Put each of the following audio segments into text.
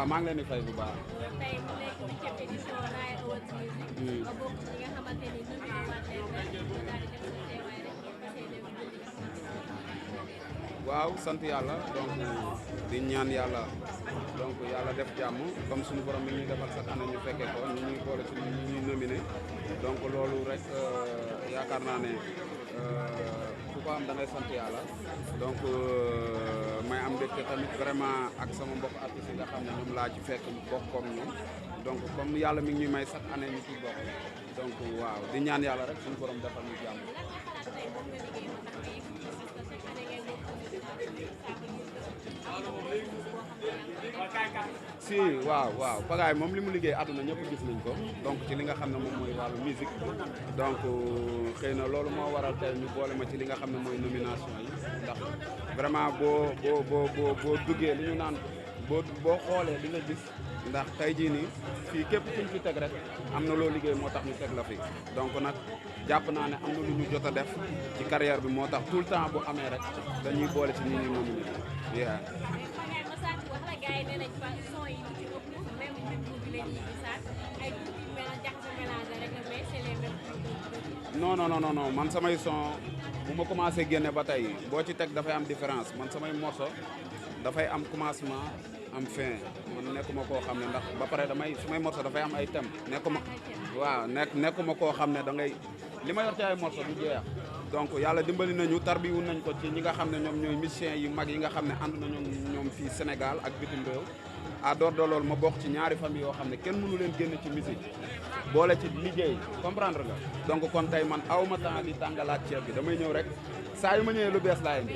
waaw maa ngi leen di fay bu baax. tey mu nekk 8e édition Raaya Awards Music. nga bokk ci ñi nga xamante ni ñun ñoo war leen rek ñu daal di def sa teewaay rek ngeen fas yéene waaw sant yàlla donc di ñaan yàlla donc yàlla def jàmm comme suñu borom mi ñuy defal chaque année ñu fekkee ko ñu ñuy boole ci ñu ñuy nominé donc loolu rek yaakaar naa ne ku ko am da ngay sant yàlla donc may am mbégte tamit vraiment ak sama mbokk artistes yi nga xam ne ñoom laa ci fekk bokk comme ñoom donc comme yàlla mi ngi ñuy may chaque année ñu ciy bokk donc waaw di ñaan yàlla rek suñu borom defal ñu jàmm. si waaw Pagaye moom li mu liggéey àdduna ñëpp gis nañ ko donc ci li nga xam ne moom mooy wàllu musique donc xëy na loolu moo waral tey ñu boole ma ci li nga xam ne mooy nomination yi ndax vraiment boo duggee li ñu naan boo xoolee di nga gis ndax tey jii nii fii képp kuñ fi teg rek am na loo liggéey moo tax ñu teg la fi donc nag jàpp naa ne am na lu ñu jot a def ci carrière bi moo tax tout le temps bu amee rek dañuy boole ci ñi ñuy nominé non man samay son bu ma commencé génne ba tey boo ci teg dafay am différence man samay morceau dafay am commencement am fin man nekkuma koo xam ne ndax ba pare samay morceau dafay am ay thème nekkuma koo xam ne da ngay li ma yor ci ay morceau du jeex donc yàlla dimbali nañu tarbiwu nañ ko ci ñi nga xam ne ñoom ñooy musiciens yu mag yi nga xam ne ànd nañu ñoom fii Sénégal ak bitim réew à door de loolu ma bokk ci ñaari famille yoo xam ne kenn mënu leen génn ci musique boole ci liggéey comprendre nga donc kon tey man awma temps di tàngalaat ceeb bi damay ñëw rek saa yu ma ñëwee lu bees laay indi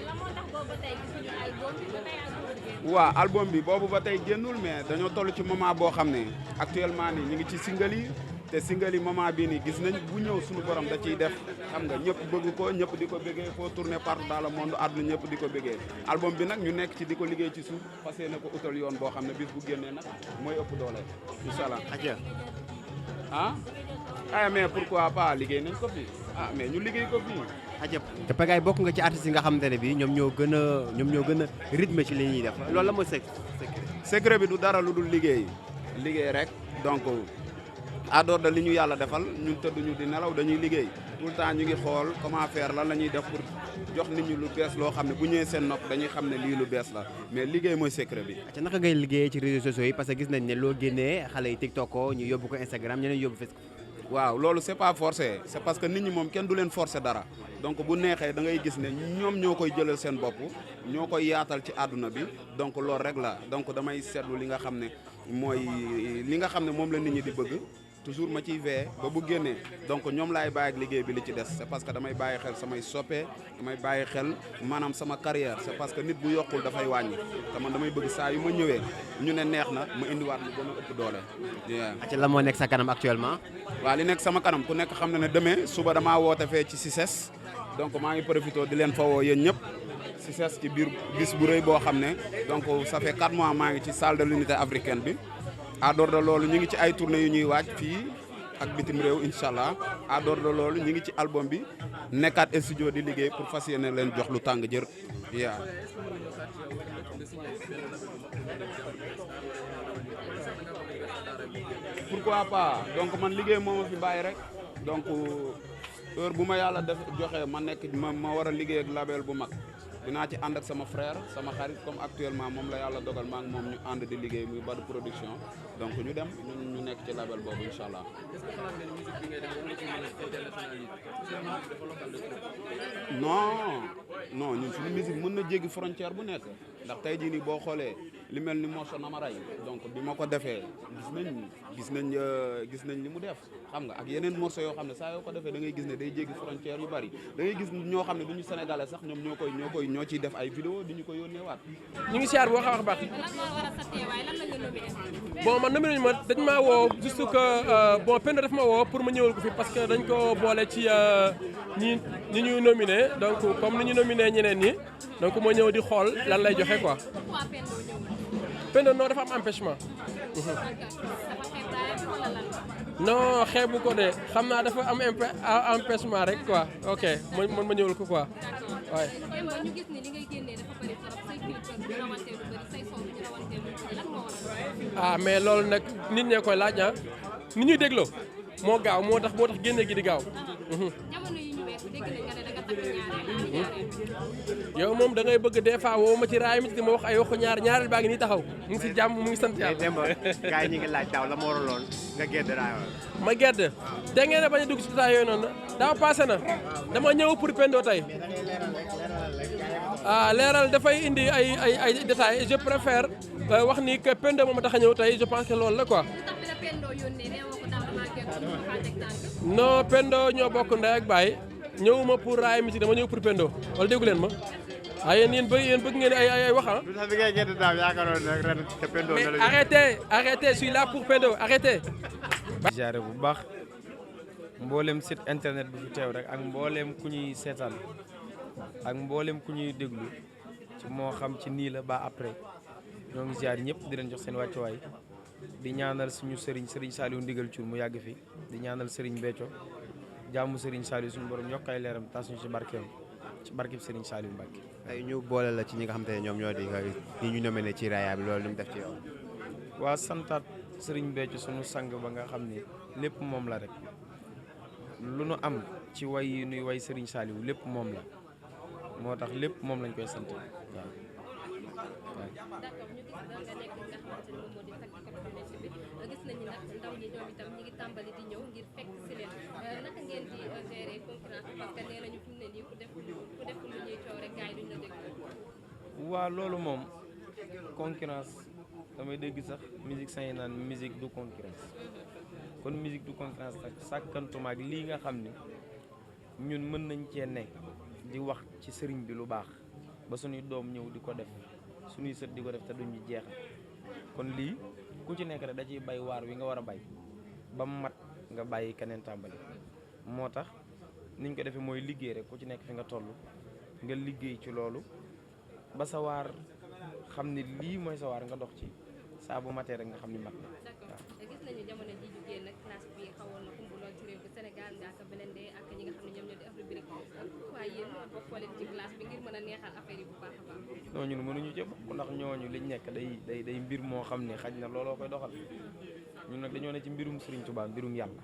waaw album bi boobu ba tey génnul mais dañoo toll ci moment boo xam ne actuellement ni ñu ngi ci single yi te single yi moment bii nii gis nañ bu ñëw suñu borom da ciy def xam nga ñëpp bëgg ko ñëpp di ko bëggee foo tourner partout dans le monde àdduna ñëpp di ko bëggee album bi nag ñu nekk ci di ko liggéey ci suuf fas yéene ko utal yoon boo xam ne bis bu génnee nag mooy ëpp doole incha allah mais pourquoi pas liggéey nañ ko fi mais ñu liggéey ko fii ajëp te Pagaye bokk nga ci artistes yi nga xamante ne bi ñoom ñoo gën a rythme ci li ñuy def loolu la mooy secret bi du dara lu dul liggéey rek donc à dehors de li ñu yàlla defal ñun tëdd ñu di nelaw dañuy liggéey tout le temps ñu ngi xool comment faire lan la ñuy def pour jox nit ñi lu bees loo xam ne bu ñëwee seen nopp dañuy xam ne lii lu bees la mais liggéey mooy secret bi. te naka ngay liggéeyee ci réseaux sociaux yi parce que gis nañ ne loo génnee xale yi TikTok ko ñu yóbbu ko Instagram ñeneen yóbbu Facebook. waaw loolu c'est pas forcé c'est parce que nit ñi moom kenn du leen forcer dara donc bu neexee da ngay gis ne ñoom ñoo koy jëlal seen bopp ñoo koy yaatal ci àdduna bi donc loolu rek la donc damay seetlu li nga xam ne mooy li nga xam ne moom la nit ñi di bëgg. toujours ma ciy veillé ba bu génnee donc ñoom laay bàyyi ak liggéey bi li ci des c'est parce que damay bàyyi xel samay soppe damay bàyyi xel maanaam sama carrière c'est parce que nit bu yokkul dafay wàññi te man damay bëgg saa yu ma ñëwee ñu ne neex na ma indiwaat lu gën a ëpp doole. ci la moo nekk sa kanam actuellement. waaw li nekk sama kanam ku nekk xam na ne demain suba damaa woote fee ci CICES donc maa ngi profité di leen fawoo yéen ñëpp CICES ci biir bis bu rëy boo xam ne donc ça fait 4 mois maa ngi ci salle de l'unité africaine bi. à dehors de loolu ñu ngi ci ay tournées yu ñuy waaj fii ak bitim réew incha allah à dehors de loolu ñu ngi ci album bi nekkaat studio di liggéey pour fas yéene leen jox lu tàng jër yaa pourquoi pas donc man liggéey moo ma fi bàyyi rek donc heure bu ma yàlla def joxe ma nekk ma war a liggéey ak label bu mag dinaa ci ànd ak sama frère sama xarit comme actuellement moom la yàlla dogal maa ngi moom ñu ànd di liggéey muy Bad Production donc ñu dem ñu nekk ci label boobu incha allah. non ñun suñu musique mën na jéggi frontière bu nekk ndax tey jii nii boo xoolee li mel ni morceau na ma rey donc bi ma ko defee gis nañ li mu def xam nga ak yeneen morceau yoo xam ne saa yoo ko defee da ngay gis ne day jéggi frontière yu bari da ngay gis ñoo xam ne duñu sénégalais sax ñoom ñoo ciy def ay vidéo di ñu ko yónnee waat. ñu ngi siyaar boo xam wax baax. bon man nominé ma dañ maa woo juste que bon Penda daf ma woo pour ma ñëwal ko fi parce que dañ ko boole ci ñi ñu nominé donc comme ni ñu nominé ñeneen ñi donc moo ñëw di xool lan lay joxe quoi. Penda non dafa am empêchement. non xeebu ko de xam naa dafa am empêchement rek quoi ok man ma ñëwal ko quoi waaye. Demba ñu gis ni li ngay génnee dafa bëri trop say clip du rawante lu bëri say son du rawante lu bëri lan moo waral. mais loolu nag nit ñee koy laaj nit ñuy dégloo moo gaaw moo tax génne gi di gaaw. jamono yi ñu weesu dégg nañ nga ne da nga takk ñaareel. yow moom da ngay bëgg des fois woo ma ci raay mi ci ma wax ay waxu ñaareel baa ngi nii taxaw mu ngi si jàmm mu ngi sant yàlla. Demba gars yi ñu ngi laaj daaw la moo waraloon nga gedd raay ma gedd te ngeen ne bañ a dugg si détail yooyu noonu daaw passé na dama ñëw pour Pendo tey leeral dafay indi ay détails je préfère wax ni que Pendo moom a tax a ñëw tey je pense que loolu la quoi. non Pendo ñoo bokk ndey ak baay ñëwuma pour raay mi ci dama ñëw pour Pendo wala déggu leen ma yéen bëgg ngeen ay wax lu tax bi ngay gedd daaw yaakaaroon na ren te Pendo mais arrêtez je suis là pour Pendo arrêtez. jaare bu baax mboolem site internet bi fi teew rek ak mboolem ku ñuy seetaan ak mboolem ku ñuy déglu ci moo xam ci nii la ba après ñoo ngi ziar ñëpp di leen jox seen wàccuwaay di ñaanal suñu sëriñ Saliou Ndigal Thioune mu yàgg fi di ñaanal sëriñ Béthio jàmmu sëriñ Saliou suñu borom yokk ay leeram tas ñu ci barkeem ci barkeem sëriñ Saliou Mbacke. tey ñu boole la ci ñi nga xam te ne ñoom ñoo di ñi ñu nommé ci raaya bi loolu lu mu def ci yow. waa santaat sëriñ Béthio suñu sang ba nga xam ni lépp moom la rek lu nu am ci way yi nuy way sëriñ Saliou lépp moom la moo tax lépp moom lañ koy sant waaw. gis nañu nag ndaw ñi ñoom itam ñi ngi tàmbali di ñëw ngir fekk si leen naka ngeen di gérer concurrence parce que nee nañu fi mu ne nii ku def lu ñuy coow rek gars yi duñ la déglu. waaw loolu moom concurrence damay dégg sax musique sañ naan musique du concurrence kon musique du concurrence nag sàkkantuma ak lii nga xam ni ñun mën nañ cee nekk di wax ci sëriñ bi lu baax ba suñuy doom ñëw di ko def suñuy sët di ko def te duñu jeexal kon lii ku ci nekk rek da ciy bay waar wi nga war a bay ba mat nga bàyyi keneen tàmbali moo tax niñ ko defee mooy liggéey rek ku ci nekk fi nga toll nga liggéey ci loolu ba sa waar xam ni lii mooy sa waar nga dox ci saa bu matee rek nga xam ni mat na. d'accord gis nañu jamono ji ñu génn classe bi xawoon na kumbu lool ci réew bi Sénégal nga ak Blindé ak ñi nga xam ne ñoom ñoo di Afrobrick waaye yéen bokkoo leen ci classe bi ngir mën a neexal affaire yi bu baax a baax. non ñun mënuñu ci bokk ndax ñooñu liñ nekk day mbir moo xam ne xaj na looloo koy doxal ñun nag dañoo ne ci mbirum Serigne Touba mbirum yàlla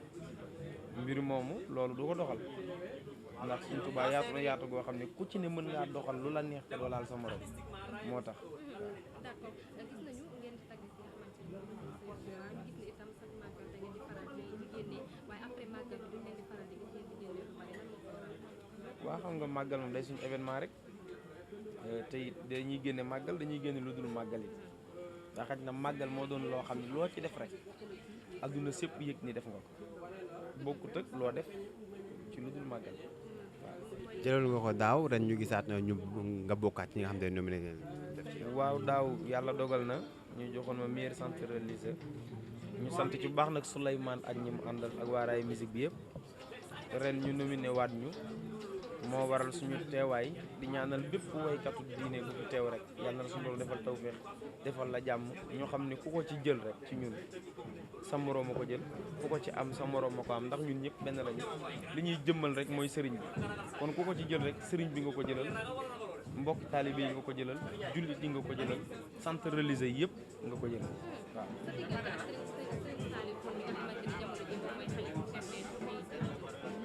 mbir moomu loolu du ko doxal ndax Serigne Touba yaatu na yaatu goo xam ne ku ci ne mën ngaa doxal lu la neex te doo laal sa morom moo tax. d'accord gis nañu ngeen di tagg ci xamante ne ñu gis ne itam sax màggal da ngeen di faral di génne waaye après màggal bi duñ leen di faral di gis ngeen di génne lu bari lan moo ko waral. waa xam nga màggal moom day suñu événement rek te it dañuy génne màggal dañuy génne lu dul màggal it daa xaj na màggal moo doon loo xam ne loo ci def rek adduna sépp yëg ni def nga ko bokkut ak loo def ci lu dul màggal waaw. jëloon nga ko daaw ren ñu gisaat na ñu nga bokkaat ñi nga xam te ne nominé def ci waaw daaw yàlla dogal na ñu joxoon ma meilleur centre religieux ñu sant ci bu baax nag Souleymane ak ñi mu àndal ak waaraay musique bi yëpp ren ñu nominé waat ñu moo waral suñu teewaay di ñaanal bépp waykatu diine bu fi teew rek yàlla na suñu loolu defal tawféex defal la jàmm ñoo xam ne ku ko ci jël rek ci ñun sa moroom a ko jël ku ko ci am sa moroom a ko am ndax ñun ñëpp benn lañu li ñuy jëmmal rek mooy sëriñ bi kon ku ko ci jël rek sëriñ bi nga ko jëlal mbokk taalibe yi nga ko jëlal jullit yi nga ko jëlal centre religieux yëpp nga ko jëlal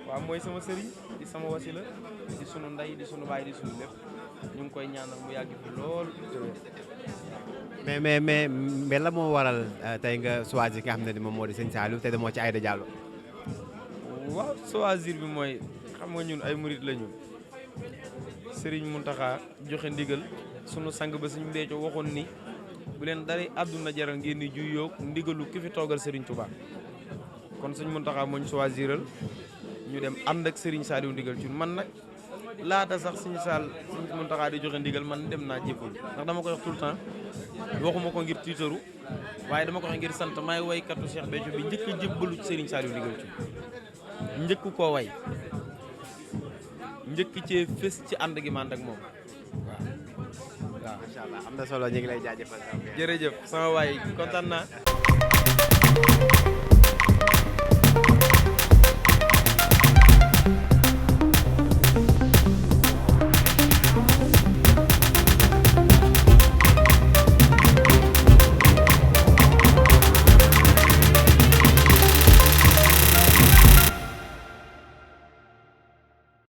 waaw mooy sama sëriñ di sama wasila di sunu ndey di sunu baay di sunu lépp ñu ngi koy ñaanal mu yàgg fi lool mais la moo waral tey nga choisir nga xam ne moom moo di sëñ Saliou te demoo ci Aïda Diallo. waaw choisir bi mooy xam nga ñun ay murit lañu sëriñ Mountakha joxe ndigal sunu sang ba suñu Béthio waxoon ni bu leen dara àdduna jaral ngeen di juyoo ndigalu ki fi toogal sëriñ Touba kon suñ Mountakha moo ñu choisiral ñu dem ànd ak Serigne Saliou ndigal ci man nag laata sax suñu Mountakha di joxe ndigal man dem naa jébbal ndax dama koy wax tout le temps waxuma ko ngir tiitaru waaye dama ko wax ngir sant maay waykatu Cheikh Béthio bi njëkk a jébbalu ci Serigne Saliou ndigal ci njëkk koo way njëkk cee fës ci ànd gi ma ànd ak moom waaw. macha allah am na solo ñu ngi lay jaajëfal. jërëjëf sama waay kontaan naa.